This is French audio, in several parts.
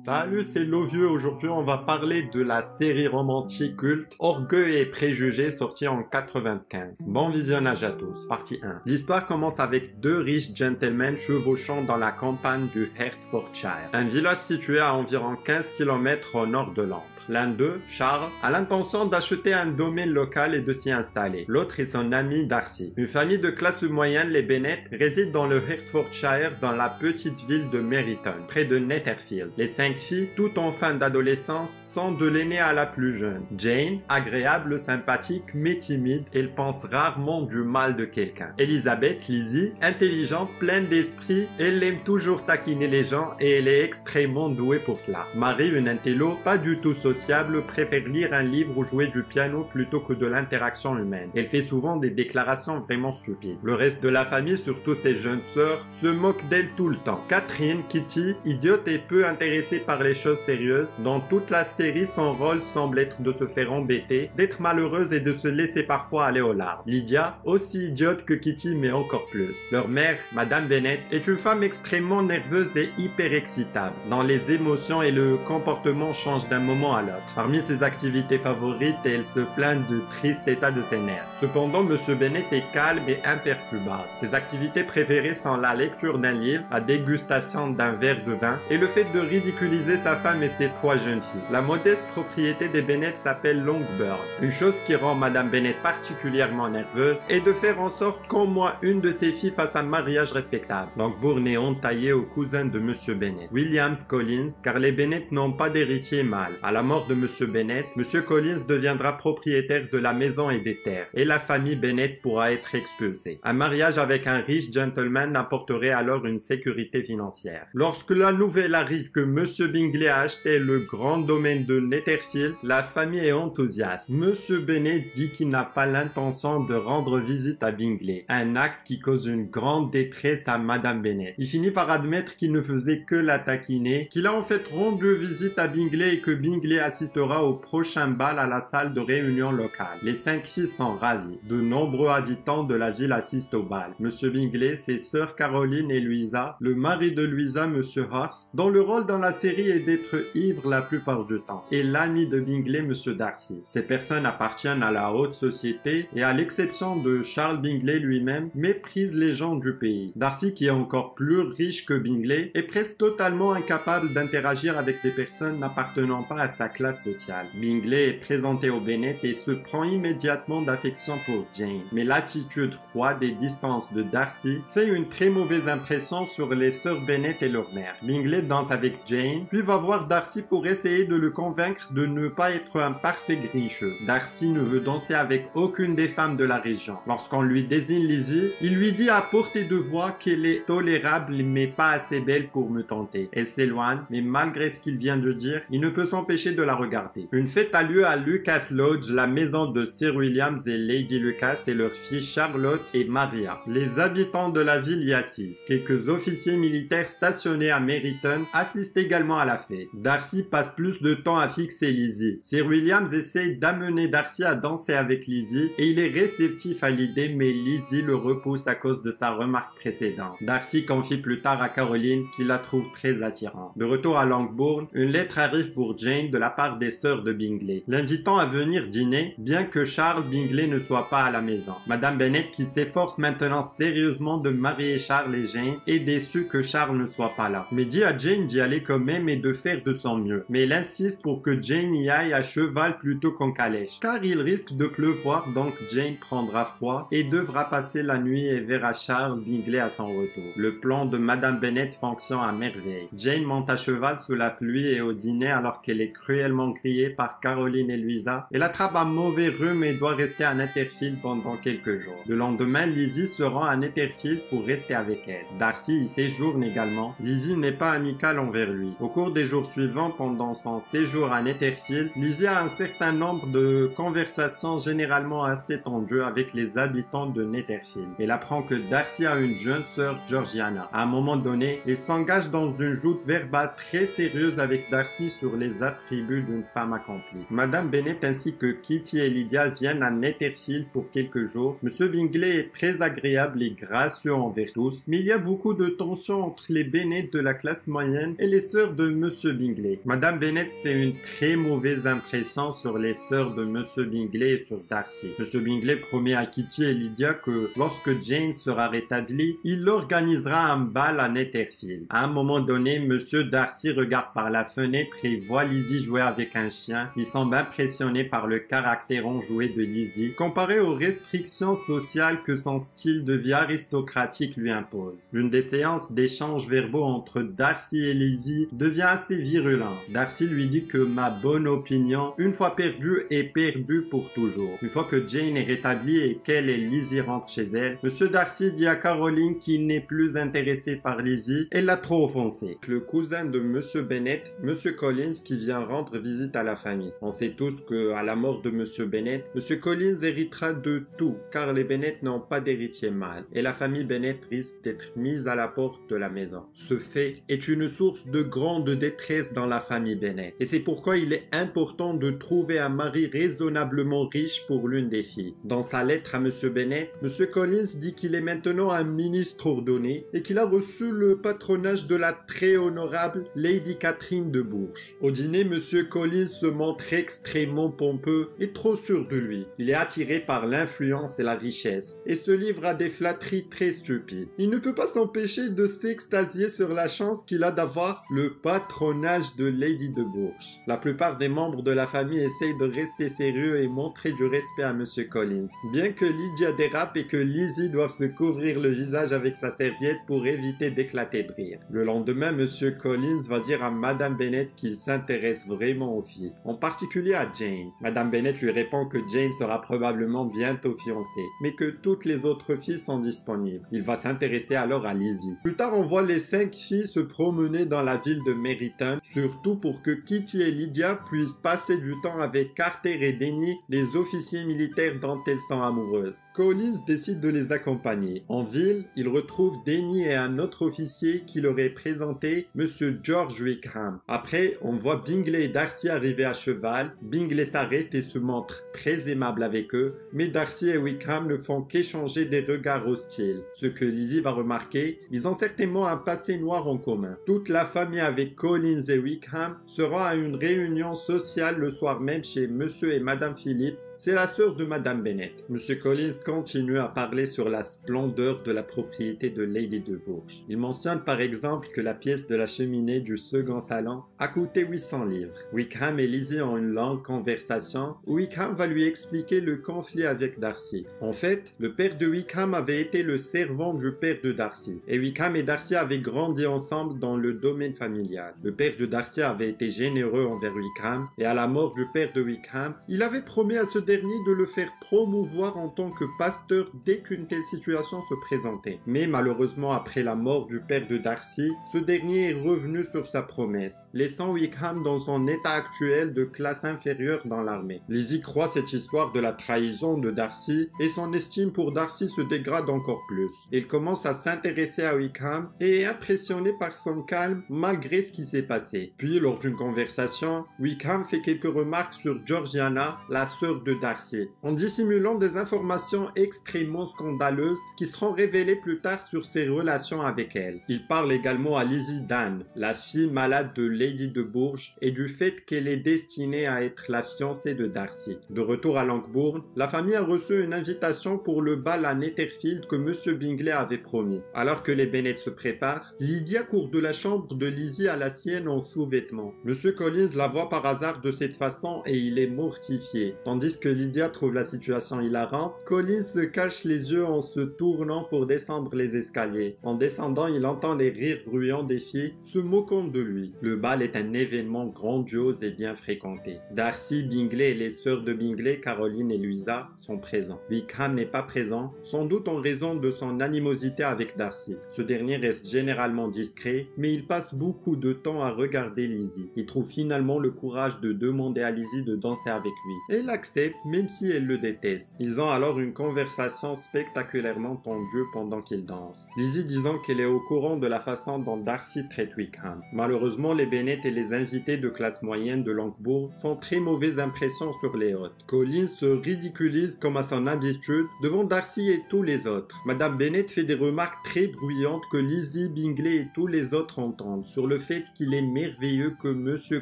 Salut, c'est Lovieux. Aujourd'hui, on va parler de la série romantique culte Orgueil et Préjugés sortie en 95. Bon visionnage à tous. Partie 1. L'histoire commence avec deux riches gentlemen chevauchant dans la campagne du Hertfordshire, un village situé à environ 15 km au nord de Londres. L'un d'eux, Charles, a l'intention d'acheter un domaine local et de s'y installer. L'autre est son ami Darcy. Une famille de classe moyenne, les Bennett, réside dans le Hertfordshire dans la petite ville de Meryton, près de Netherfield. Les 5 filles, toutes en fin d'adolescence, sont de l'aînée à la plus jeune. Jane, agréable, sympathique, mais timide, elle pense rarement du mal de quelqu'un. Elizabeth, Lizzie, intelligente, pleine d'esprit, elle aime toujours taquiner les gens et elle est extrêmement douée pour cela. Marie, une intello, pas du tout sociable, préfère lire un livre ou jouer du piano plutôt que de l'interaction humaine. Elle fait souvent des déclarations vraiment stupides. Le reste de la famille, surtout ses jeunes sœurs, se moque d'elle tout le temps. Catherine, Kitty, idiote et peu intéressée par les choses sérieuses, dans toute la série, son rôle semble être de se faire embêter, d'être malheureuse et de se laisser parfois aller aux larmes. Lydia, aussi idiote que Kitty mais encore plus. Leur mère, Madame Bennett, est une femme extrêmement nerveuse et hyper excitable, dont les émotions et le comportement changent d'un moment à l'autre. Parmi ses activités favorites, elle se plaint du triste état de ses nerfs. Cependant, Monsieur Bennett est calme et imperturbable. Ses activités préférées sont la lecture d'un livre, la dégustation d'un verre de vin et le fait de ridiculiser sa femme et ses 3 jeunes filles. La modeste propriété des Bennett s'appelle Longbourn. Une chose qui rend Madame Bennett particulièrement nerveuse est de faire en sorte qu'au moins une de ses filles fasse un mariage respectable. Longbourn est entaillé au cousin de Monsieur Bennett, William Collins, car les Bennett n'ont pas d'héritier mâle. À la mort de Monsieur Bennett, Monsieur Collins deviendra propriétaire de la maison et des terres, et la famille Bennett pourra être expulsée. Un mariage avec un riche gentleman apporterait alors une sécurité financière. Lorsque la nouvelle arrive que Monsieur Bingley a acheté le grand domaine de Netherfield, la famille est enthousiaste. Monsieur Bennett dit qu'il n'a pas l'intention de rendre visite à Bingley, un acte qui cause une grande détresse à Madame Bennett. Il finit par admettre qu'il ne faisait que la taquiner, qu'il a en fait rendu visite à Bingley et que Bingley assistera au prochain bal à la salle de réunion locale. Les 5 filles sont ravies. De nombreux habitants de la ville assistent au bal. Monsieur Bingley, ses sœurs Caroline et Louisa, le mari de Louisa, Monsieur Horst, dont le rôle dans la série est d'être ivre la plupart du temps, et l'ami de Bingley, Monsieur Darcy. Ces personnes appartiennent à la haute société et à l'exception de Charles Bingley lui-même, méprisent les gens du pays. Darcy, qui est encore plus riche que Bingley, est presque totalement incapable d'interagir avec des personnes n'appartenant pas à sa classe sociale. Bingley est présenté au Bennett et se prend immédiatement d'affection pour Jane. Mais l'attitude froide et distance de Darcy fait une très mauvaise impression sur les sœurs Bennett et leur mère. Bingley danse avec Jane, puis va voir Darcy pour essayer de le convaincre de ne pas être un parfait grincheux. Darcy ne veut danser avec aucune des femmes de la région. Lorsqu'on lui désigne Lizzie, il lui dit à portée de voix qu'elle est tolérable mais pas assez belle pour me tenter. Elle s'éloigne, mais malgré ce qu'il vient de dire, il ne peut s'empêcher de la regarder. Une fête a lieu à Lucas Lodge, la maison de Sir Williams et Lady Lucas et leurs filles Charlotte et Maria. Les habitants de la ville y assistent. Quelques officiers militaires stationnés à Meryton assistent également à la fête. Darcy passe plus de temps à fixer Lizzie. Sir Williams essaie d'amener Darcy à danser avec Lizzie et il est réceptif à l'idée, mais Lizzie le repousse à cause de sa remarque précédente. Darcy confie plus tard à Caroline qu'il la trouve très attirante. De retour à Longbourn, une lettre arrive pour Jane de la part des sœurs de Bingley, l'invitant à venir dîner, bien que Charles Bingley ne soit pas à la maison. Madame Bennett, qui s'efforce maintenant sérieusement de marier Charles et Jane, est déçue que Charles ne soit pas là, mais dit à Jane d'y aller quand même et de faire de son mieux. Mais elle insiste pour que Jane y aille à cheval plutôt qu'en calèche, car il risque de pleuvoir, donc Jane prendra froid et devra passer la nuit et verra Charles Bingley à son retour. Le plan de Madame Bennett fonctionne à merveille. Jane monte à cheval sous la pluie et au dîner alors qu'elle est cruellement grillée par Caroline et Louisa. Elle attrape un mauvais rhume et doit rester à Netherfield pendant quelques jours. Le lendemain, Lizzie se rend à Netherfield pour rester avec elle. Darcy y séjourne également. Lizzie n'est pas amicale envers lui. Au cours des jours suivants, pendant son séjour à Netherfield, Lizzie a un certain nombre de conversations généralement assez tendues avec les habitants de Netherfield. Elle apprend que Darcy a une jeune sœur, Georgiana. À un moment donné, elle s'engage dans une joute verbale très sérieuse avec Darcy sur les attributs d'une femme accomplie. Madame Bennett ainsi que Kitty et Lydia viennent à Netherfield pour quelques jours. Monsieur Bingley est très agréable et gracieux envers tous, mais il y a beaucoup de tensions entre les Bennett de la classe moyenne et les sœurs de Monsieur Bingley. Madame Bennet fait une très mauvaise impression sur les sœurs de Monsieur Bingley et sur Darcy. Monsieur Bingley promet à Kitty et Lydia que lorsque Jane sera rétablie, il organisera un bal à Netherfield. À un moment donné, Monsieur Darcy regarde par la fenêtre et voit Lizzie jouer avec un chien. Il semble impressionné par le caractère enjoué de Lizzie, comparé aux restrictions sociales que son style de vie aristocratique lui impose. Une des séances d'échanges verbaux entre Darcy et Lizzie devient assez virulente. Darcy lui dit que ma bonne opinion, une fois perdue, est perdue pour toujours. Une fois que Jane est rétablie et qu'elle et Lizzie rentrent chez elle, Monsieur Darcy dit à Caroline qu'il n'est plus intéressé par Lizzie et l'a trop offensée. Le cousin de Monsieur Bennet, Monsieur Collins, qui vient rendre visite à la famille. On sait tous que, à la mort de Monsieur Bennet, Monsieur Collins héritera de tout, car les Bennet n'ont pas d'héritier mâle, et la famille Bennet risque d'être mise à la porte de la maison. Ce fait est une source de grande détresse dans la famille Bennet, et c'est pourquoi il est important de trouver un mari raisonnablement riche pour l'une des filles. Dans sa lettre à Monsieur Bennet, Monsieur Collins dit qu'il est maintenant un ministre ordonné et qu'il a reçu le patronage de la très honorable Lady Catherine de Bourges. Au dîner, Monsieur Collins se montre extrêmement pompeux et trop sûr de lui. Il est attiré par l'influence et la richesse et se livre à des flatteries très stupides. Il ne peut pas s'empêcher de s'extasier sur la chance qu'il a d'avoir le patronage de Lady de Bourges. La plupart des membres de la famille essayent de rester sérieux et montrer du respect à Monsieur Collins, bien que Lydia dérape et que Lizzie doive se couvrir le visage avec sa serviette pour éviter d'éclater de rire. Le lendemain, Monsieur Collins va dire à Madame Bennet qu'il s'intéresse vraiment aux filles, en particulier à Jane. Madame Bennet lui répond que Jane sera probablement bientôt fiancée, mais que toutes les autres filles sont disponibles. Il va s'intéresser alors à Lizzie. Plus tard, on voit les 5 filles se promener dans la ville de Meryton, surtout pour que Kitty et Lydia puissent passer du temps avec Carter et Denny, les officiers militaires dont elles sont amoureuses. Collins décide de les accompagner. En ville, il retrouve Denny et un autre officier qui leur est présenté, Monsieur George Wickham. Après, on voit Bingley et Darcy arriver à cheval. Bingley s'arrête et se montre très aimable avec eux, mais Darcy et Wickham ne font qu'échanger des regards hostiles. Ce que Lizzie va remarquer, ils ont certainement un passé noir en commun. Toute la famille avec Collins et Wickham sera à une réunion sociale le soir même chez Monsieur et Madame Phillips. C'est la sœur de Madame Bennet. Monsieur Collins continue à parler sur la splendeur de la propriété de Lady de Bourges. Il mentionne par exemple que la pièce de la cheminée du second salon a coûté 800 livres. Wickham et Lizzie ont une longue conversation où Wickham va lui expliquer le conflit avec Darcy. En fait, le père de Wickham avait été le servant du père de Darcy, et Wickham et Darcy avaient grandi ensemble dans le domaine familial. Le père de Darcy avait été généreux envers Wickham, et à la mort du père de Wickham, il avait promis à ce dernier de le faire promouvoir en tant que pasteur dès qu'une telle situation se présentait. Mais malheureusement, après la mort du père de Darcy, ce dernier est revenu sur sa promesse, laissant Wickham dans son état actuel de classe inférieure dans l'armée. Lizzie croit cette histoire de la trahison de Darcy et son estime pour Darcy se dégrade encore plus. Il commence à s'intéresser à Wickham et est impressionné par son calme malgré ce qui s'est passé. Puis, lors d'une conversation, Wickham fait quelques remarques sur Georgiana, la sœur de Darcy, en dissimulant des informations extrêmement scandaleuses qui seront révélées plus tard sur ses relations avec elle. Il parle également à Lizzie d'Anne, la fille malade de Lady de Bourges, et du fait qu'elle est destinée à être la fiancée de Darcy. De retour à Longbourn, la famille a reçu une invitation pour le bal à Netherfield que Monsieur Bingley avait promis. Alors que les Bennet se préparent, Lydia court de la chambre de Lizzie à la sienne en sous-vêtements. Monsieur Collins la voit par hasard de cette façon et il est mortifié. Tandis que Lydia trouve la situation hilarante, Collins se cache les yeux en se tournant pour descendre les escaliers. En descendant, il entend les rires bruyants des filles se moquant de lui. Le bal est un événement grandiose et bien fréquenté. Darcy, Bingley et les sœurs de Bingley, Caroline et Louisa, sont présents. Wickham n'est pas présent, sans doute en raison de son animosité avec Darcy. Ce dernier reste généralement discret, mais il passe beaucoup de temps à regarder Lizzie. Il trouve finalement le courage de demander à Lizzie de danser avec lui. Elle accepte, même si elle le déteste. Ils ont alors une conversation spectaculairement tendue pendant qu'ils dansent. Lizzie disant qu'elle est au courant de la façon dont Darcy traite Wickham. Malheureusement, les Bennet et les invités de classe moyenne de Longbourn font très mauvaise impression sur les hôtes. Collins se ridiculise comme à son habitude devant Darcy et tous les autres. Madame Bennet fait des remarques très bruyantes que Lizzie, Bingley et tous les autres entendent sur le fait qu'il est merveilleux que Monsieur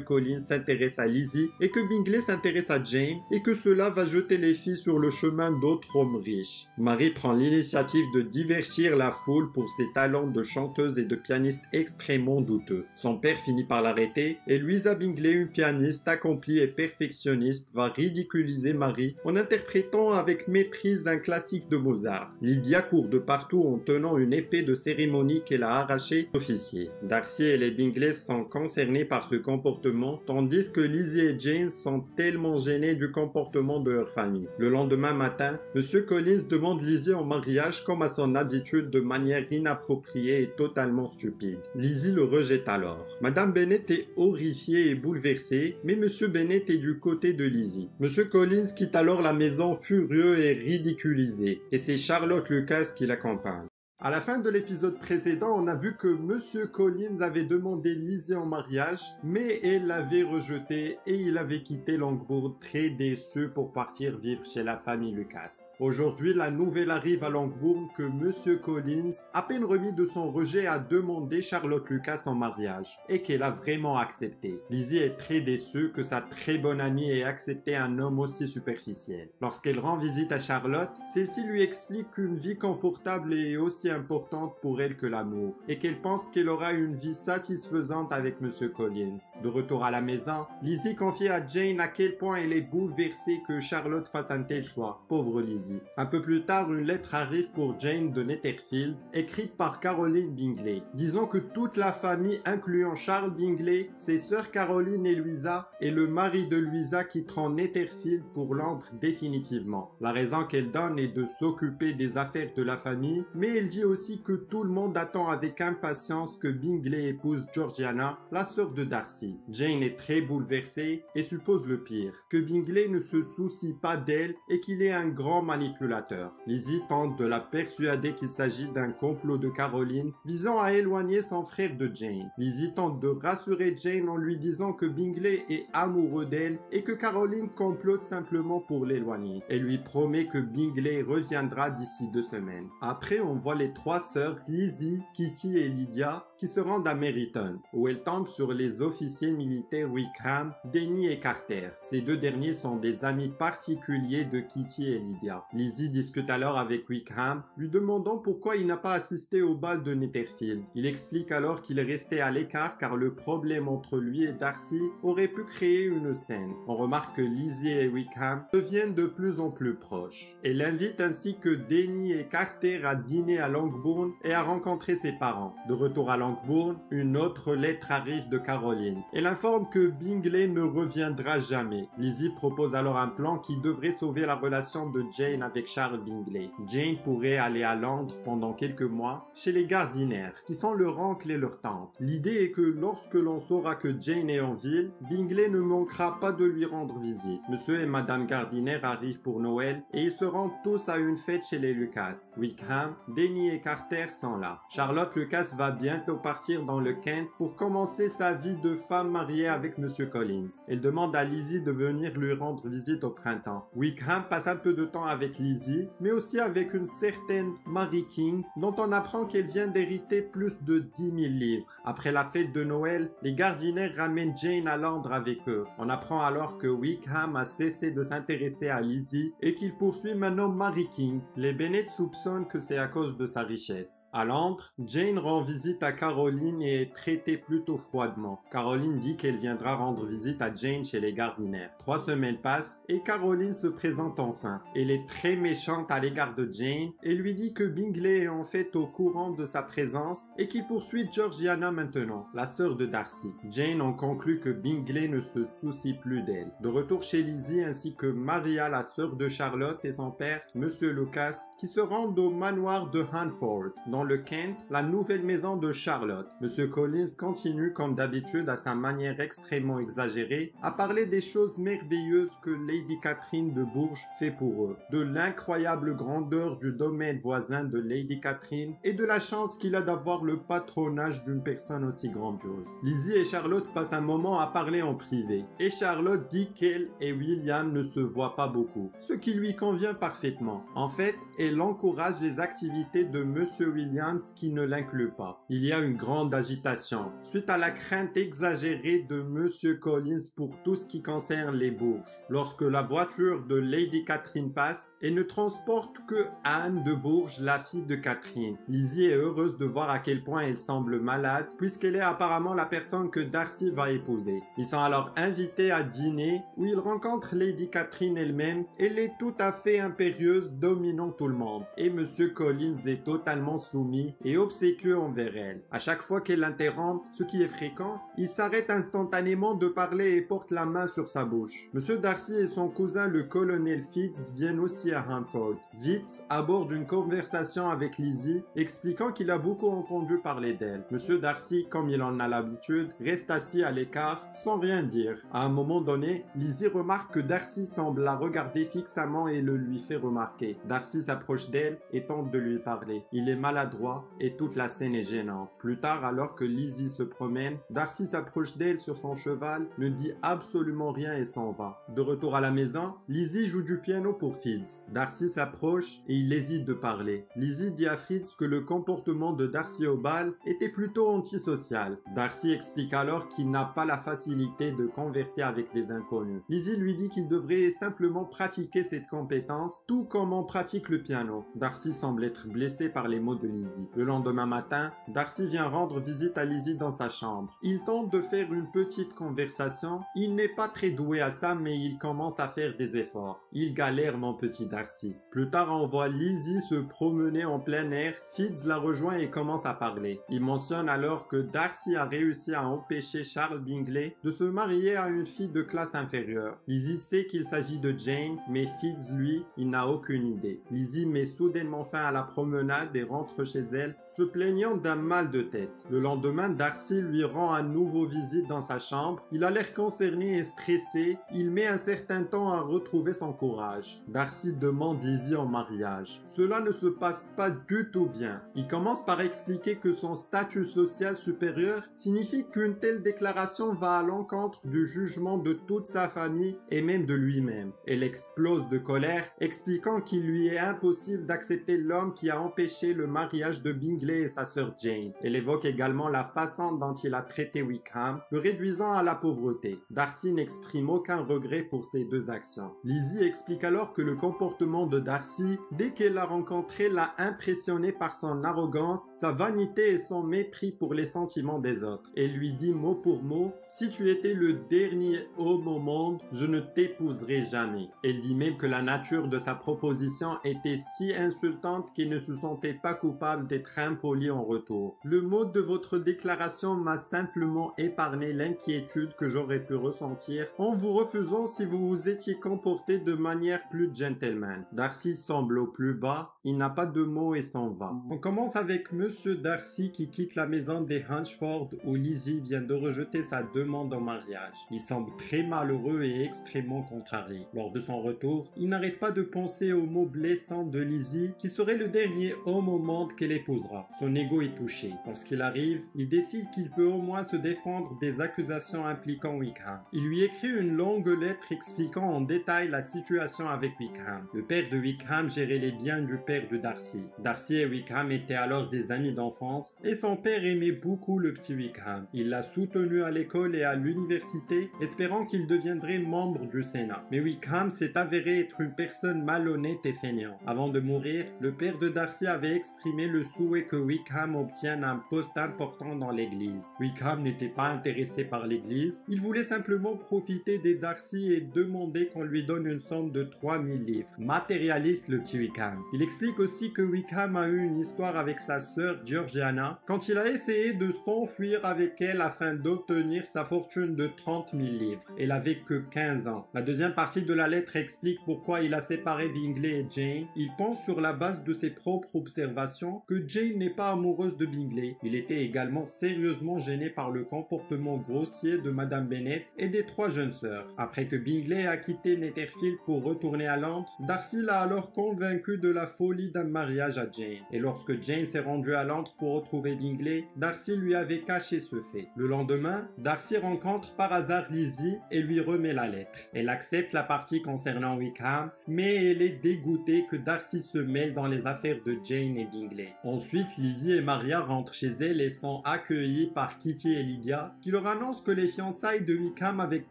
Collins s'intéresse à Lizzie et que Bingley s'intéresse à Jane et que cela va jeter les filles sur le chemin d'autres hommes riches. Marie prend l'initiative de divertir la foule pour ses talents de chanteuse et de pianiste extrêmement douteux. Son père finit par l'arrêter et Louisa Bingley, une pianiste accomplie et perfectionniste, va ridiculiser Marie en interprétant avec maîtrise un classique de Mozart. Lydia court de partout en tenant une épée de cérémonie qu'elle a arrachée aux officiers. Darcy et les Bingley sont concernés par ce comportement, tandis que Lizzie et Jane sont tellement gênés du comportement de leur famille. Le lendemain matin, Monsieur Collins demande Lizzie en mariage comme à son habitude de manière inappropriée et totalement stupide. Lizzie le rejette alors. Madame Bennet est horrifiée et bouleversée, mais Monsieur Bennet est du côté de Lizzie. Monsieur Collins quitte alors la maison furieux et ridiculisé, et c'est Charlotte Lucas qui l'accompagne. À la fin de l'épisode précédent, on a vu que Monsieur Collins avait demandé Lizzie en mariage, mais elle l'avait rejeté et il avait quitté Longbourn très déçu pour partir vivre chez la famille Lucas. Aujourd'hui, la nouvelle arrive à Longbourn que Monsieur Collins, à peine remis de son rejet, a demandé Charlotte Lucas en mariage et qu'elle a vraiment accepté. Lizzie est très déçue que sa très bonne amie ait accepté un homme aussi superficiel. Lorsqu'elle rend visite à Charlotte, celle-ci lui explique qu'une vie confortable est aussi importante pour elle que l'amour et qu'elle pense qu'elle aura une vie satisfaisante avec Monsieur Collins. De retour à la maison, Lizzie confie à Jane à quel point elle est bouleversée que Charlotte fasse un tel choix. Pauvre Lizzie. Un peu plus tard, une lettre arrive pour Jane de Netherfield, écrite par Caroline Bingley, disant que toute la famille, incluant Charles Bingley, ses sœurs Caroline et Louisa, et le mari de Louisa quitteront Netherfield pour Londres définitivement. La raison qu'elle donne est de s'occuper des affaires de la famille, mais elle dit aussi que tout le monde attend avec impatience que Bingley épouse Georgiana, la sœur de Darcy. Jane est très bouleversée et suppose le pire, que Bingley ne se soucie pas d'elle et qu'il est un grand manipulateur. Lizzie tente de la persuader qu'il s'agit d'un complot de Caroline visant à éloigner son frère de Jane. Lizzie tente de rassurer Jane en lui disant que Bingley est amoureux d'elle et que Caroline complote simplement pour l'éloigner. Elle lui promet que Bingley reviendra d'ici 2 semaines. Après, on voit les 3 sœurs Lizzie, Kitty et Lydia qui se rendent à Meryton, où elles tombent sur les officiers militaires Wickham, Denny et Carter. Ces 2 derniers sont des amis particuliers de Kitty et Lydia. Lizzie discute alors avec Wickham, lui demandant pourquoi il n'a pas assisté au bal de Netherfield. Il explique alors qu'il est resté à l'écart car le problème entre lui et Darcy aurait pu créer une scène. On remarque que Lizzie et Wickham deviennent de plus en plus proches. Elle invite ainsi que Denny et Carter à dîner à Longbourn et à rencontrer ses parents. De retour à Longbourn, une autre lettre arrive de Caroline. Elle informe que Bingley ne reviendra jamais. Lizzie propose alors un plan qui devrait sauver la relation de Jane avec Charles Bingley. Jane pourrait aller à Londres pendant quelques mois chez les Gardiner, qui sont leur oncle et leur tante. L'idée est que lorsque l'on saura que Jane est en ville, Bingley ne manquera pas de lui rendre visite. Monsieur et Madame Gardiner arrivent pour Noël et ils se rendent tous à une fête chez les Lucas. Wickham, Denny et Carter sont là. Charlotte Lucas va bientôt partir dans le Kent pour commencer sa vie de femme mariée avec Monsieur Collins. Elle demande à Lizzie de venir lui rendre visite au printemps. Wickham passe un peu de temps avec Lizzie, mais aussi avec une certaine Mary King, dont on apprend qu'elle vient d'hériter plus de 10 000 livres. Après la fête de Noël, les Gardiner ramènent Jane à Londres avec eux. On apprend alors que Wickham a cessé de s'intéresser à Lizzie et qu'il poursuit maintenant Mary King. Les Bennet soupçonnent que c'est à cause de sa richesse. À Londres, Jane rend visite à Caroline et est traitée plutôt froidement. Caroline dit qu'elle viendra rendre visite à Jane chez les Gardiner. 3 semaines passent et Caroline se présente enfin. Elle est très méchante à l'égard de Jane et lui dit que Bingley est en fait au courant de sa présence et qu'il poursuit Georgiana maintenant, la sœur de Darcy. Jane en conclut que Bingley ne se soucie plus d'elle. De retour chez Lizzie ainsi que Maria, la sœur de Charlotte, et son père, Monsieur Lucas, qui se rendent au manoir de Hanford, dans le Kent, la nouvelle maison de Charlotte. Monsieur Collins continue comme d'habitude à sa manière extrêmement exagérée à parler des choses merveilleuses que Lady Catherine de Bourges fait pour eux, de l'incroyable grandeur du domaine voisin de Lady Catherine et de la chance qu'il a d'avoir le patronage d'une personne aussi grandiose. Lizzie et Charlotte passent un moment à parler en privé et Charlotte dit qu'elle et William ne se voient pas beaucoup, ce qui lui convient parfaitement. En fait, elle encourage les activités de Monsieur Williams qui ne l'inclut pas. Il y a une grande agitation, suite à la crainte exagérée de Monsieur Collins pour tout ce qui concerne les bourges. Lorsque la voiture de Lady Catherine passe et ne transporte que Anne de Bourges, la fille de Catherine. Lizzie est heureuse de voir à quel point elle semble malade, puisqu'elle est apparemment la personne que Darcy va épouser. Ils sont alors invités à dîner, où ils rencontrent Lady Catherine elle-même. Elle est tout à fait impérieuse, dominant tout le monde. Et Monsieur Collins est totalement soumis et obséquieux envers elle. À chaque fois qu'elle l'interrompt, ce qui est fréquent, il s'arrête instantanément de parler et porte la main sur sa bouche. Monsieur Darcy et son cousin le colonel Fitz viennent aussi à Hanford. Fitz aborde une conversation avec Lizzie, expliquant qu'il a beaucoup entendu parler d'elle. Monsieur Darcy, comme il en a l'habitude, reste assis à l'écart, sans rien dire. À un moment donné, Lizzie remarque que Darcy semble la regarder fixement et le lui fait remarquer. Darcy s'approche d'elle et tente de lui parler. Il est maladroit et toute la scène est gênante. Plus tard, alors que Lizzie se promène, Darcy s'approche d'elle sur son cheval, ne dit absolument rien et s'en va. De retour à la maison, Lizzie joue du piano pour Fitz. Darcy s'approche et il hésite de parler. Lizzie dit à Fitz que le comportement de Darcy au bal était plutôt antisocial. Darcy explique alors qu'il n'a pas la facilité de converser avec des inconnus. Lizzie lui dit qu'il devrait simplement pratiquer cette compétence, tout comme on pratique le piano. Darcy semble être blessé par les mots de Lizzie. Le lendemain matin, Darcy vient rendre visite à Lizzie dans sa chambre. Il tente de faire une petite conversation. Il n'est pas très doué à ça, mais il commence à faire des efforts. Il galère, mon petit Darcy. Plus tard, on voit Lizzie se promener en plein air. Fitz la rejoint et commence à parler. Il mentionne alors que Darcy a réussi à empêcher Charles Bingley de se marier à une fille de classe inférieure. Lizzie sait qu'il s'agit de Jane, mais Fitz, lui, il n'a aucune idée. Lizzie met soudainement fin à la promenade et rentre chez elle, se plaignant d'un mal de tête. Le lendemain, Darcy lui rend à nouveau visite dans sa chambre. Il a l'air concerné et stressé. Il met un certain temps à retrouver son courage. Darcy demande Lizzie en mariage. Cela ne se passe pas du tout bien. Il commence par expliquer que son statut social supérieur signifie qu'une telle déclaration va à l'encontre du jugement de toute sa famille et même de lui-même. Elle explose de colère, expliquant qu'il lui est impossible d'accepter l'homme qui a empêché le mariage de Bingley et sa sœur Jane. Elle évoque également la façon dont il a traité Wickham, le réduisant à la pauvreté. Darcy n'exprime aucun regret pour ces deux actions. Lizzie explique alors que le comportement de Darcy, dès qu'elle l'a rencontré, l'a impressionné par son arrogance, sa vanité et son mépris pour les sentiments des autres. Elle lui dit mot pour mot « Si tu étais le dernier homme au monde, je ne t'épouserai jamais. » Elle dit même que la nature de sa proposition était si insultante qu'il ne se sentait pas coupable d'être impoli en retour. Le mot de votre déclaration m'a simplement épargné l'inquiétude que j'aurais pu ressentir en vous refusant si vous vous étiez comporté de manière plus gentleman. Darcy semble au plus bas, il n'a pas de mots et s'en va. On commence avec Monsieur Darcy qui quitte la maison des Hunchford où Lizzie vient de rejeter sa demande en mariage. Il semble très malheureux et extrêmement contrarié. Lors de son retour, il n'arrête pas de penser aux mots blessants de Lizzie qui serait le dernier homme au monde qu'elle épousera. Son ego est touché. Lorsqu'il arrive, il décide qu'il peut au moins se défendre des accusations impliquant Wickham. Il lui écrit une longue lettre expliquant en détail la situation avec Wickham. Le père de Wickham gérait les biens du père de Darcy. Darcy et Wickham étaient alors des amis d'enfance et son père aimait beaucoup le petit Wickham. Il l'a soutenu à l'école et à l'université, espérant qu'il deviendrait membre du Sénat. Mais Wickham s'est avéré être une personne malhonnête et feignante. Avant de mourir, le père de Darcy avait exprimé le souhait que Wickham obtienne un poste important dans l'église. Wickham n'était pas intéressé par l'église, il voulait simplement profiter des Darcy et demander qu'on lui donne une somme de 3000 livres. Matérialiste le petit Wickham. Il explique aussi que Wickham a eu une histoire avec sa sœur Georgiana quand il a essayé de s'enfuir avec elle afin d'obtenir sa fortune de 30 000 livres. Elle avait que 15 ans. La deuxième partie de la lettre explique pourquoi il a séparé Bingley et Jane. Il pense sur la base de ses propres observations que Jane n'est pas amoureuse de Bingley. Il était également sérieusement gêné par le comportement grossier de Madame Bennet et des 3 jeunes sœurs. Après que Bingley a quitté Netherfield pour retourner à Londres, Darcy l'a alors convaincu de la folie d'un mariage à Jane. Et lorsque Jane s'est rendue à Londres pour retrouver Bingley, Darcy lui avait caché ce fait. Le lendemain, Darcy rencontre par hasard Lizzie et lui remet la lettre. Elle accepte la partie concernant Wickham, mais elle est dégoûtée que Darcy se mêle dans les affaires de Jane et Bingley. Ensuite, Lizzie et Maria rentrent chez elles et sont accueillies par Kitty et Lydia, qui leur annoncent que les fiançailles de Wickham avec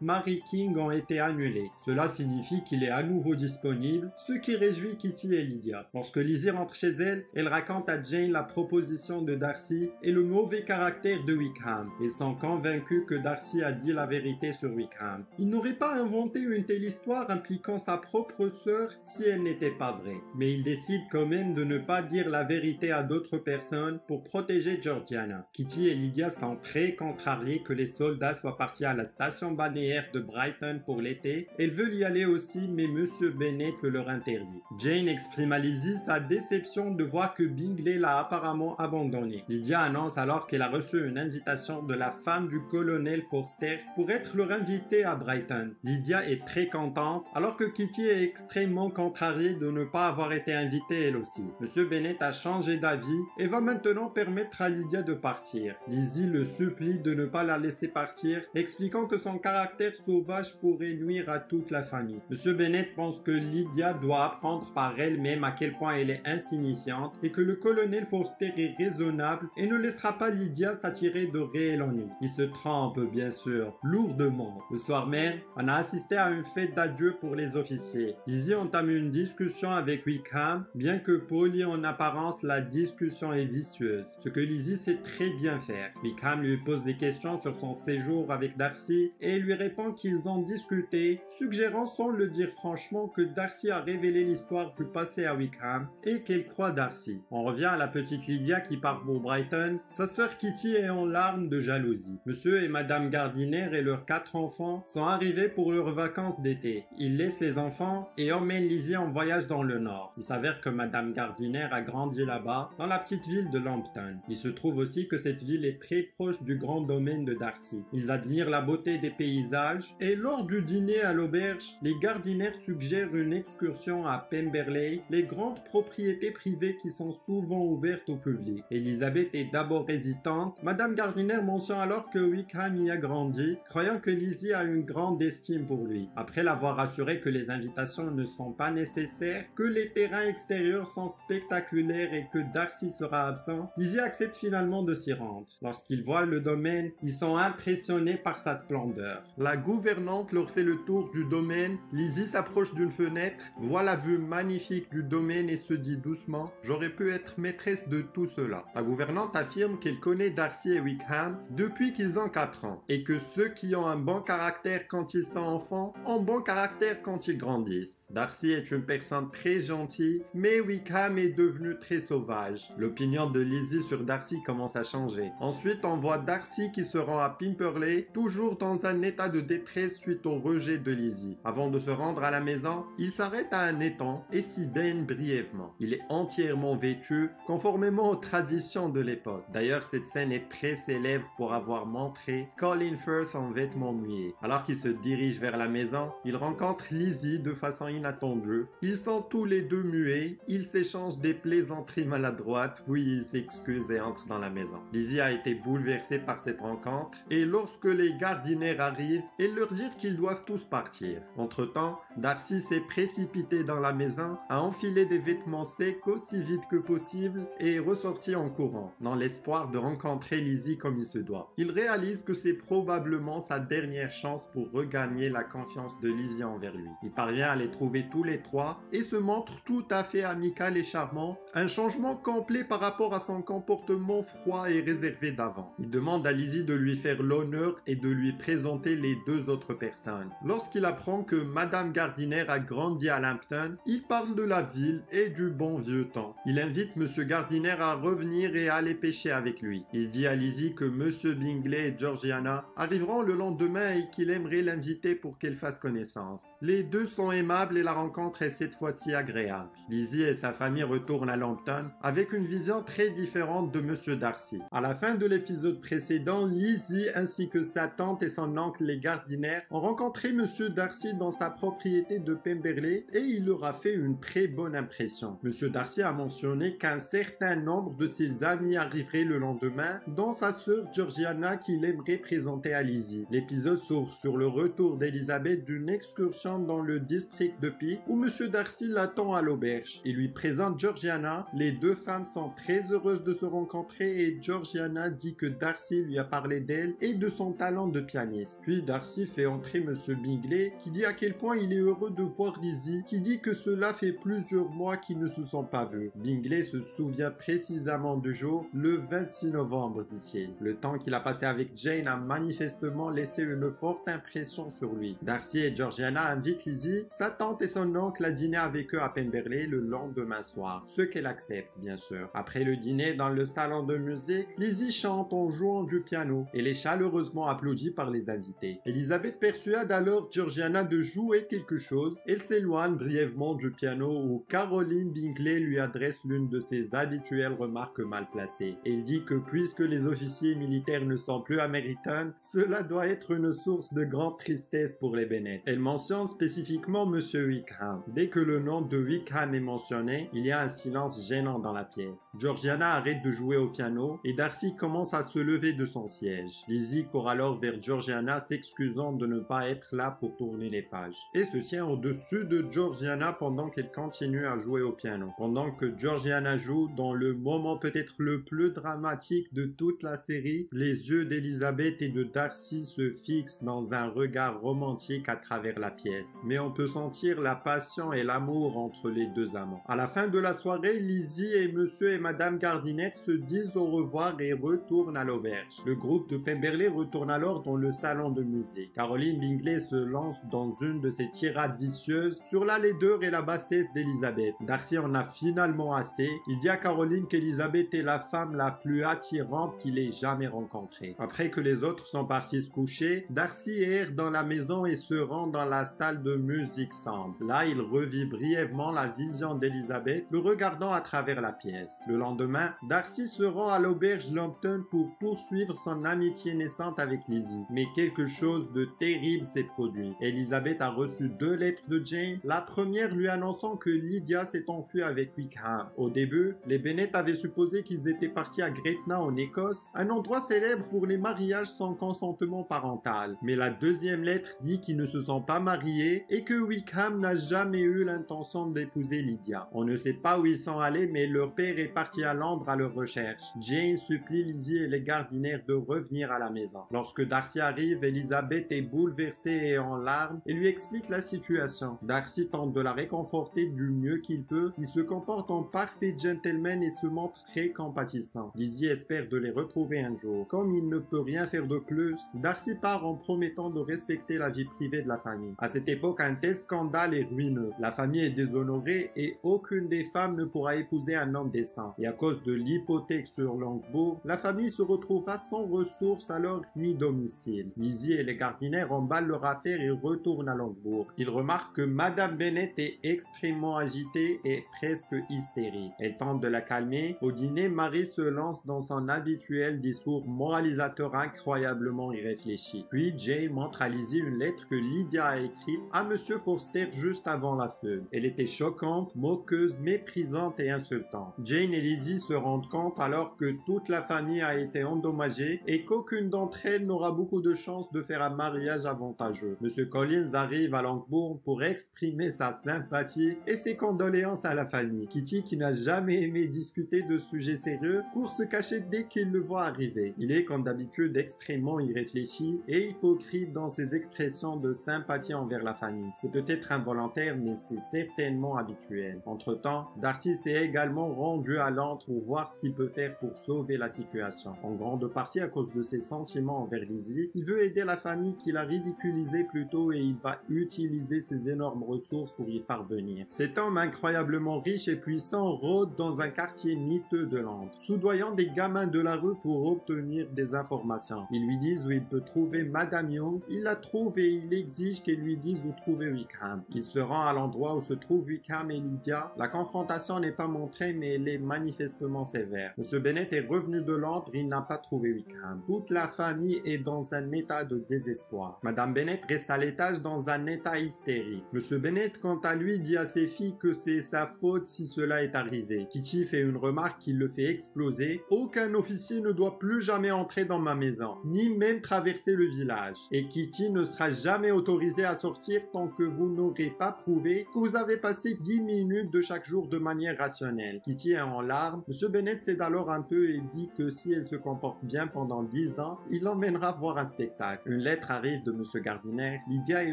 Mary King ont été annulées. Cela signifie qu'il est à nouveau disponible, ce qui réjouit Kitty et Lydia. Lorsque Lizzie rentre chez elle, elle raconte à Jane la proposition de Darcy et le mauvais caractère de Wickham. Ils sont convaincus que Darcy a dit la vérité sur Wickham. Il n'aurait pas inventé une telle histoire impliquant sa propre sœur si elle n'était pas vraie. Mais il décide quand même de ne pas dire la vérité à d'autres personnes pour protéger Georgiana. Kitty et Lydia sont très contrariées que les soldats soient partis à la station balnéaire de Brighton pour l'été. Elles veulent y aller aussi, mais Monsieur Bennet le leur interdit. Jane exprime à Lizzie sa déception de voir que Bingley l'a apparemment abandonnée. Lydia annonce alors qu'elle a reçu une invitation de la femme du colonel Forster pour être leur invitée à Brighton. Lydia est très contente, alors que Kitty est extrêmement contrariée de ne pas avoir été invitée elle aussi. Monsieur Bennet a changé d'avis et va maintenant permettre à Lydia de partir. Lizzie le supplie de ne pas la laisser partir, expliquant que son caractère sauvage pourrait nuire à toute la famille. Monsieur Bennet pense que Lydia doit apprendre par elle-même à quel point elle est insignifiante et que le colonel Forster est raisonnable et ne laissera pas Lydia s'attirer de réels ennuis. Il se trompe bien sûr, lourdement. Le soir même, on a assisté à une fête d'adieu pour les officiers. Lizzie entame une discussion avec Wickham, bien que poli en apparence, la discussion est vicieuse, ce que Lizzie sait très bien faire. Wickham lui pose des questions sur son séjour avec Darcy et lui répond qu'ils ont discuté, suggérant sans le dire franchement que Darcy a révélé l'histoire du passé à Wickham et qu'elle croit Darcy. On revient à la petite Lydia qui part pour Brighton. Sa sœur Kitty est en larmes de jalousie. Monsieur et Madame Gardiner et leurs 4 enfants sont arrivés pour leurs vacances d'été. Ils laissent les enfants et emmènent Lizzie en voyage dans le nord. Il s'avère que Madame Gardiner a grandi là-bas, dans la petite ville de Lambton. Il se trouve aussi que cette ville est très proche du grand domaine de Darcy. Ils admirent la beauté des paysages et lors du dîner à l'auberge, les Gardiner suggèrent une excursion à Pemberley, les grandes propriétés privées qui sont souvent ouvertes au public. Elisabeth est d'abord hésitante. Madame Gardiner mentionne alors que Wickham y a grandi, croyant que Lizzie a une grande estime pour lui. Après l'avoir rassuré que les invitations ne sont pas nécessaires, que les terrains extérieurs sont spectaculaires et que Darcy sera absent, Lizzie accepte finalement de s'y rendre. Lorsqu'ils voient le domaine, ils sont impressionnés par sa splendeur. La gouvernante leur fait le tour du domaine. Lizzie s'approche d'une fenêtre, voit la vue magnifique du domaine et se dit doucement « J'aurais pu être maîtresse de tout cela ». La gouvernante affirme qu'elle connaît Darcy et Wickham depuis qu'ils ont 4 ans et que ceux qui ont un bon caractère quand ils sont enfants ont bon caractère quand ils grandissent. Darcy est une personne très gentille, mais Wickham est devenu très sauvage. L'opinion de Lizzie sur Darcy commence à changer. Ensuite, on voit Darcy qui se rend à Pimperley, toujours dans un état de détresse suite au rejet de Lizzie. Avant de se rendre à la maison, il s'arrête à un étang et s'y baigne brièvement. Il est entièrement vêtu, conformément aux traditions de l'époque. D'ailleurs, cette scène est très célèbre pour avoir montré Colin Firth en vêtements mouillés. Alors qu'il se dirige vers la maison, il rencontre Lizzie de façon inattendue. Ils sont tous les deux muets, ils s'échangent des plaisanteries maladroites, puis ils s'excusent et entrent dans la maison. Lizzie a été bouleversée par cette rencontre et lorsque les Gardiner arrivent, elle leur dit qu'ils doivent tous partir. Entre-temps, Darcy s'est précipité dans la maison, a enfilé des vêtements secs aussi vite que possible et est ressorti en courant, dans l'espoir de rencontrer Lizzie comme il se doit. Il réalise que c'est probablement sa dernière chance pour regagner la confiance de Lizzie envers lui. Il parvient à les trouver tous les 3 et se montre tout à fait amical et charmant, un changement complet par rapport à son comportement froid et réservé d'avant. Il demande à Lizzie de lui faire l'honneur et de lui présenter les 2 autres personnes. Lorsqu'il apprend que Madame Gardiner a grandi à Lambton, il parle de la ville et du bon vieux temps. Il invite Monsieur Gardiner à revenir et à aller pêcher avec lui. Il dit à Lizzie que Monsieur Bingley et Georgiana arriveront le lendemain et qu'il aimerait l'inviter pour qu'elle fasse connaissance. Les 2 sont aimables et la rencontre est cette fois-ci agréable. Lizzie et sa famille retournent à Lambton avec une vision très différente de Monsieur Darcy. À la fin de l'épisode précédent, Lizzie ainsi que sa tante et son oncle les Gardiner ont rencontré Monsieur Darcy dans sa propriété de Pemberley et il leur a fait une très bonne impression. Monsieur Darcy a mentionné qu'un certain nombre de ses amis arriveraient le lendemain, dont sa sœur Georgiana qu'il aimerait présenter à Lizzie. L'épisode s'ouvre sur le retour d'Elizabeth d'une excursion dans le district de Peak où Monsieur Darcy l'attend à l'auberge. Il lui présente Georgiana, les deux femmes sont très heureuses de se rencontrer et Georgiana dit que Darcy lui a parlé d'elle et de son talent de pianiste. Puis Darcy fait entrer Monsieur Bingley qui dit à quel point il est heureux de voir Lizzie, qui dit que cela fait plusieurs mois qu'ils ne se sont pas vus. Bingley se souvient précisément du jour, le 26 novembre, dit-il. Le temps qu'il a passé avec Jane a manifestement laissé une forte impression sur lui. Darcy et Georgiana invitent Lizzie, sa tante et son oncle à dîner avec eux à Pemberley le lendemain soir, ce qu'elle accepte bien sûr. Après le dîner dans le salon de musique, Lizzie chante en jouant du piano. Elle est chaleureusement applaudie par les invités. Elizabeth persuade alors Georgiana de jouer quelque chose. Elle s'éloigne brièvement du piano où Caroline Bingley lui adresse l'une de ses habituelles remarques mal placées. Elle dit que puisque les officiers militaires ne sont plus américains, cela doit être une source de grande tristesse pour les Bennet. Elle mentionne spécifiquement Monsieur Wickham. Dès que le nom de Wickham est mentionné, il y a un silence gênant dans la pièce. Georgiana arrête de jouer au piano et Darcy commence à se lever de son siège. Lizzie court alors vers Georgiana s'excusant de ne pas être là pour tourner les pages et se tient au-dessus de Georgiana pendant qu'elle continue à jouer au piano. Pendant que Georgiana joue, dans le moment peut-être le plus dramatique de toute la série, les yeux d'Elizabeth et de Darcy se fixent dans un regard romantique à travers la pièce. Mais on peut sentir la passion et l'amour entre les deux amants. À la fin de la soirée, Lizzie et Monsieur et Madame Gardiner se disent au revoir et retournent à l'auberge. Le groupe de Pemberley retourne alors dans le salon de musique. Caroline Bingley se lance dans une de ses tirades vicieuses sur la laideur et la bassesse d'Elizabeth. Darcy en a finalement assez. Il dit à Caroline qu'Elizabeth est la femme la plus attirante qu'il ait jamais rencontrée. Après que les autres sont partis se coucher, Darcy erre dans la maison et se rend dans la salle de musique sombre. Là, il revit brièvement la vision d'Elizabeth, le regardant à travers la pièce. Le lendemain, Darcy se rend à l'auberge Lambton pour poursuivre son amitié naissante avec Lizzie. Mais quelque chose de terrible s'est produit. Elizabeth a reçu 2 lettres de Jane, la première lui annonçant que Lydia s'est enfuie avec Wickham. Au début, les Bennet avaient supposé qu'ils étaient partis à Gretna en Écosse, un endroit célèbre pour les mariages sans consentement parental. Mais la deuxième lettre dit qu'ils ne se sont pas mariés et que Wickham n'a jamais eu l'intention d'épouser Lydia. On ne sait pas où ils sont allés, mais leur père est parti à Londres à leur recherche. Jane supplie Lizzie et les Gardiner de revenir à la maison. Lorsque Darcy arrive, Elizabeth est bouleversée et en larmes et lui explique la situation. Darcy tente de la réconforter du mieux qu'il peut. Il se comporte en parfait gentleman et se montre très compatissant. Lizzie espère de les retrouver un jour. Comme il ne peut rien faire de plus, Darcy part en promettant de respecter la vie privée de la famille. À cette époque, un tel scandale est ruineux. La famille est déshonorée et aucune des femmes ne pourra épouser un homme décent. Et à cause de l'hypothèque sur Longbourn, la famille se retrouvera sans ressources alors ni domicile. Lizzie et les Gardiner emballent leur affaire et retournent à Longbourn. Ils remarquent que Madame Bennet est extrêmement agitée et presque hystérique. Elle tente de la calmer. Au dîner, Marie se lance dans son habituel discours moralisateur incroyablement irréfléchi. Puis Jane montre à Lizzie une lettre que Lydia a écrite à Monsieur Forster juste avant la feuille. Elle était choquante, moqueuse, méprisante et insultante. Jane et Lizzie se rendent compte alors que toute la famille a été endommagée et qu'aucune d'entre elles n'aura beaucoup de chance de faire un mariage avantageux. Monsieur Collins arrive à Longbourn pour exprimer sa sympathie et ses condoléances à la famille. Kitty, qui n'a jamais aimé discuter de sujets sérieux, court se cacher dès qu'il le voit arriver. Il est comme d'habitude extrêmement irréfléchi et hypocrite dans ses expressions de sympathie envers la famille. C'est peut-être involontaire, mais c'est certainement habituel. Entre-temps, Darcy s'est également rendu à Londres pour voir ce qu'il peut faire pour sauver la situation. En grande partie à cause de ses sentiments envers Lizzie, il veut aider la famille qu'il a ridiculisée plus tôt et il va utiliser ses énormes ressources pour y parvenir. Cet homme incroyablement riche et puissant rôde dans un quartier miteux de Londres, soudoyant des gamins de la rue pour obtenir des informations. Ils lui disent où il peut trouver Madame Young, il la trouve et il exige qu'elle lui dise où trouver Wickham. Il se rend à l'endroit où se trouvent Wickham et Lydia. La confrontation n'est pas montrée mais elle est manifestement sévère. Monsieur Bennet est revenu de Londres, il n'a pas trouvé Wickham. Toute la famille est dans un état de désespoir. Madame Bennet reste à l'étage dans un état hystérique. Monsieur Bennet, quant à lui, dit à ses filles que c'est sa faute si cela est arrivé. Kitty fait une remarque qui le fait exploser. Aucun officier ne doit plus jamais entrer dans ma maison, ni même traverser le village. Et Kitty ne sera jamais autorisée à sortir tant que vous n'aurez pas prouvé que vous avez passé 10 minutes de chaque jour de manière rationnelle. Kitty est en larmes. Monsieur Bennet cède alors un peu et dit que si elle se comporte bien pendant 10 ans, il l'emmènera voir un spectacle. Une lettre arrive de Monsieur Gardiner. Lydia et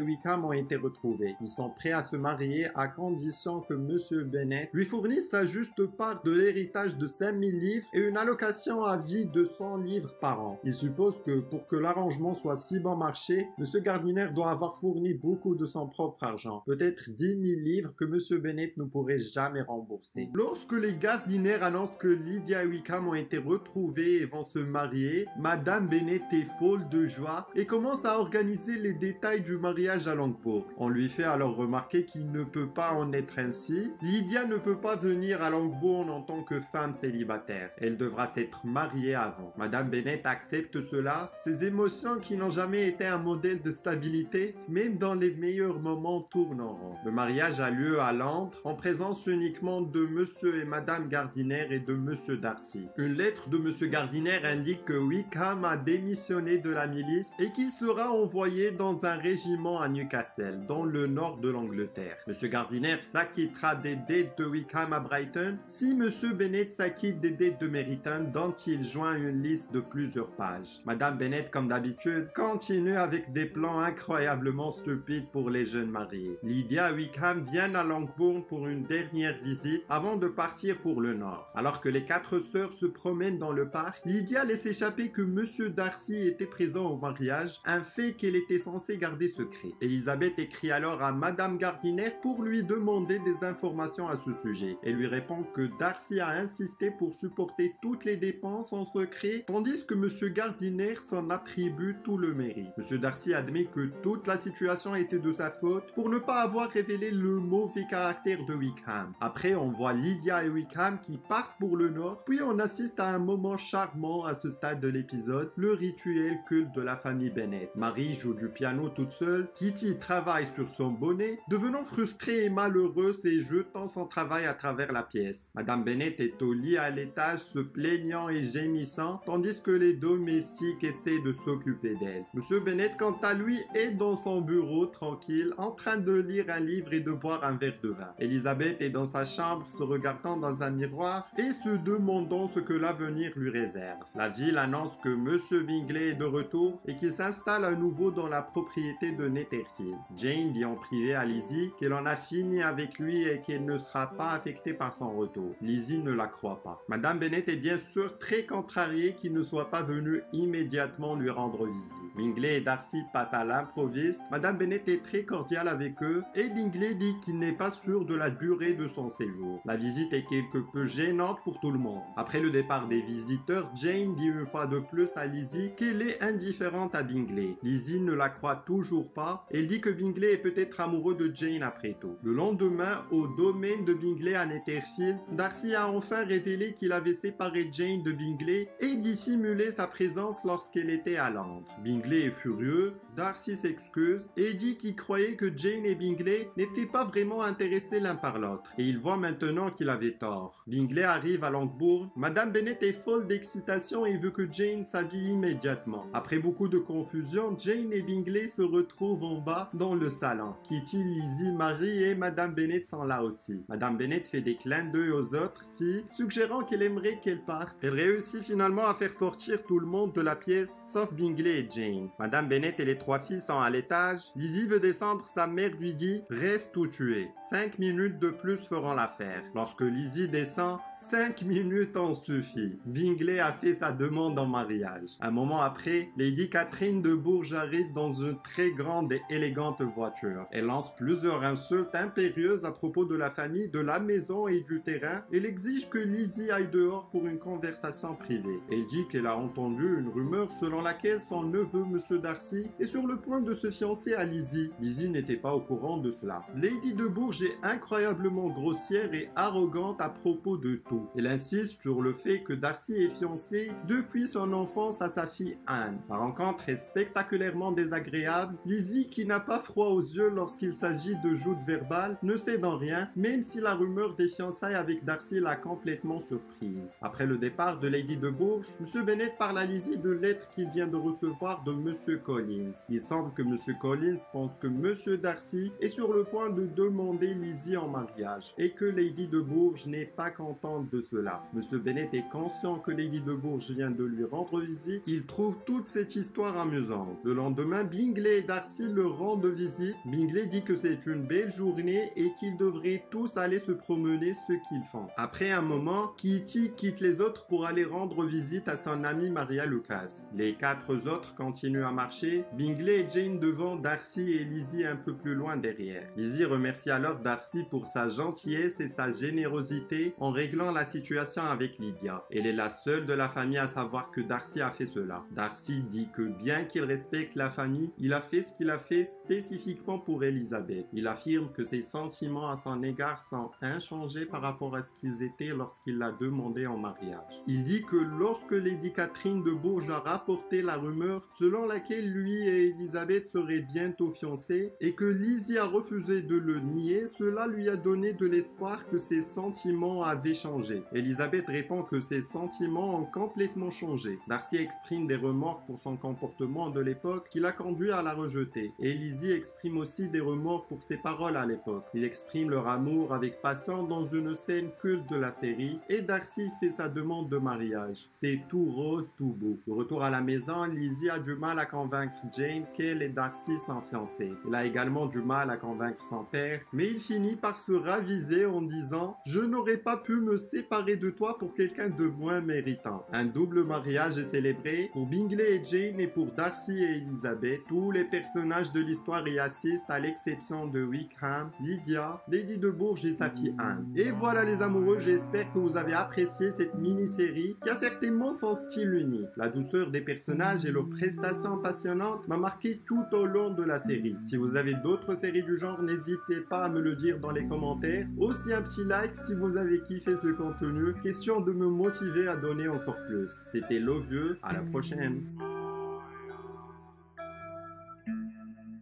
Wickham ont été retrouvés. Ils sont prêts à se marier à condition que Monsieur Bennet lui fournisse sa juste part de l'héritage de 5000 livres et une allocation à vie de 100 livres par an. Il suppose que pour que l'arrangement soit si bon marché, Monsieur Gardiner doit avoir fourni beaucoup de son propre argent. Peut-être 10 000 livres que Monsieur Bennet ne pourrait jamais rembourser. Lorsque les Gardiner annoncent que Lydia et Wickham ont été retrouvés et vont se marier, Madame Bennet est folle de joie et commence à organiser les détails du mariage à Longbourn. On lui fait alors remarquer qu'il ne peut pas en être ainsi. Lydia ne peut pas venir à Longbourn en tant que femme célibataire. Elle devra s'être mariée avant. Madame Bennet accepte cela. Ses émotions qui n'ont jamais été un modèle de stabilité, même dans les meilleurs moments, tournent en rond. Le mariage a lieu à Londres en présence uniquement de Monsieur et Madame Gardiner et de Monsieur Darcy. Une lettre de Monsieur Gardiner indique que Wickham a démissionné de la milice et qu'il sera envoyé dans un régiment à Newcastle, dans le nord de l'Angleterre. Monsieur Gardiner s'acquittera des dettes de Wickham à Brighton si Monsieur Bennet s'acquitte des dettes de Meryton, dont il joint une liste de plusieurs pages. Madame Bennet, comme d'habitude, continue avec des plans incroyablement stupides pour les jeunes mariés. Lydia et Wickham viennent à Longbourn pour une dernière visite avant de partir pour le nord. Alors que les 4 sœurs se promènent dans le parc, Lydia laisse échapper que Monsieur Darcy était présent au mariage, un fait qu'elle était censée garder secret. Elisabeth écrit alors à Madame Gardiner pour lui demander des informations à ce sujet. Elle lui répond que Darcy a insisté pour supporter toutes les dépenses en secret, tandis que Monsieur Gardiner s'en attribue tout le mérite. Monsieur Darcy admet que toute la situation était de sa faute pour ne pas avoir révélé le mauvais caractère de Wickham. Après, on voit Lydia et Wickham qui partent pour le nord, puis on assiste à un moment charmant à ce stade de l'épisode, le rituel culte de la famille Bennet. Marie joue du piano toute seule, Kitty travaille sur son bonnet, devenant frustrée et malheureuse et jetant son travail à travers la pièce. Madame Bennet est au lit à l'étage se plaignant et gémissant, tandis que les domestiques essaient de s'occuper d'elle. Monsieur Bennet, quant à lui, est dans son bureau tranquille, en train de lire un livre et de boire un verre de vin. Elisabeth est dans sa chambre se regardant dans un miroir et se demandant ce que l'avenir lui réserve. La ville annonce que Monsieur Bingley est de retour et qu'il s'installe à nouveau dans la propriété de Netherfield. Jane dit en privé à Lizzie qu'elle en a fini avec lui et qu'elle ne sera pas affectée par son retour. Lizzie ne la croit pas. Madame Bennet est bien sûr très contrariée qu'il ne soit pas venu immédiatement lui rendre visite. Bingley et Darcy passent à l'improviste. Madame Bennet est très cordiale avec eux et Bingley dit qu'il n'est pas sûr de la durée de son séjour. La visite est quelque peu gênante pour tout le monde. Après le départ des visiteurs, Jane dit une fois de plus à Lizzie qu'elle est indifférente à Bingley. Lizzie ne la croit toujours pas. Elle dit que Bingley est peut-être amoureux de Jane après tout. Le lendemain, au domaine de Bingley à Netherfield, Darcy a enfin révélé qu'il avait séparé Jane de Bingley et dissimulé sa présence lorsqu'elle était à Londres. Bingley est furieux, Darcy s'excuse et dit qu'il croyait que Jane et Bingley n'étaient pas vraiment intéressés l'un par l'autre et il voit maintenant qu'il avait tort. Bingley arrive à Longbourn. Madame Bennet est folle d'excitation et veut que Jane s'habille immédiatement. Après beaucoup de confusion, Jane et Bingley se retrouvent en bas dans le salon. Kitty, Lizzie, Marie et Madame Bennet sont là aussi. Madame Bennet fait des clins d'œil aux autres filles, suggérant qu'elle aimerait qu'elles partent. Elle réussit finalement à faire sortir tout le monde de la pièce, sauf Bingley et Jane. Madame Bennet et les 3 filles sont à l'étage. Lizzie veut descendre, sa mère lui dit « Reste ou tu es. 5 minutes de plus feront l'affaire. » Lorsque Lizzie descend, 5 minutes en suffit. Bingley a fait sa demande en mariage. Un moment après, Lady Catherine de Bourges arrive dans une très grande et élégante voiture. Elle lance plusieurs insultes impérieuses à propos de la famille, de la maison et du terrain. Elle exige que Lizzie aille dehors pour une conversation privée. Elle dit qu'elle a entendu une rumeur selon laquelle son neveu, Monsieur Darcy, est sur le point de se fiancer à Lizzie. Lizzie n'était pas au courant de cela. Lady de Bourges est incroyablement grossière et arrogante à propos de tout. Elle insiste sur le fait que Darcy est fiancé depuis son enfance à sa fille Anne. Par rencontre est spectaculairement désagréable, Lizzie, qui n'a pas froid aux yeux lorsqu'il s'agit de joutes verbales, ne cède en rien, même si la rumeur des fiançailles avec Darcy l'a complètement surprise. Après le départ de Lady de Bourges, M. Bennet parle à Lizzie de lettres qu'il vient de recevoir de M. Collins. Il semble que M. Collins pense que M. Darcy est sur le point de demander Lizzie en mariage et que Lady de Bourges n'est pas contente de cela. M. Bennet est conscient que Lady de Bourges vient de lui rendre visite. Il trouve toute cette histoire amusante. Le lendemain, Bingley et Darcy leur rendent visite. Bingley dit que c'est une belle journée et qu'ils devraient tous aller se promener, ce qu'ils font. Après un moment, Kitty quitte les autres pour aller rendre visite à son amie Maria Lucas. Les quatre autres continuent à marcher, Bingley et Jane devant, Darcy et Lizzie un peu plus loin derrière. Lizzie remercie alors Darcy pour sa gentillesse et sa générosité en réglant la situation avec Lydia. Elle est la seule de la famille à savoir que Darcy a fait cela. Darcy dit que bien qu'il respecte la famille, il a fait ce qu'il a fait spécifiquement pour Elizabeth. Il affirme que ses sentiments à son égard sont inchangés par rapport à ce qu'ils étaient lorsqu'il l'a demandé en mariage. Il dit que lorsque Lady Catherine de Bourges a rapporté la rumeur selon laquelle lui et Elizabeth seraient bientôt fiancés et que Lizzie a refusé de le nier, cela lui a donné de l'espoir que ses sentiments avaient changé. Elizabeth répond que ses sentiments ont complètement changé. Darcy exprime des remords pour son comportement de l'époque qui l'a conduit à la rejeter. Et Lizzie exprime aussi des remords pour ses paroles à l'époque. Ils expriment leur amour avec passion dans une scène culte de la série et Darcy fait sa demande de mariage. C'est tout rose, tout beau. De retour à la maison, Lizzie a du mal à convaincre Jane qu'elle et Darcy sont fiancés. Il a également du mal à convaincre son père, mais il finit par se raviser en disant « Je n'aurais pas pu me séparer de toi pour quelqu'un de moins méritant ». Un double mariage est célébré pour Bingley et Jane et pour Darcy et Elizabeth. Tous les personnages de l'histoire y assistent à l'exception de Wickham, Lydia, Lady de Bourges et sa fille Anne. Et voilà les amoureux, j'espère que vous avez apprécié cette mini-série qui a certainement son style unique. La douceur des personnages et leurs prestations passionnantes m'a marqué tout au long de la série. Si vous avez d'autres séries du genre, n'hésitez pas à me le dire dans les commentaires. Aussi un petit like si vous avez kiffé ce contenu, question de me motiver à donner encore plus. C'était Lovieux, à la prochaine.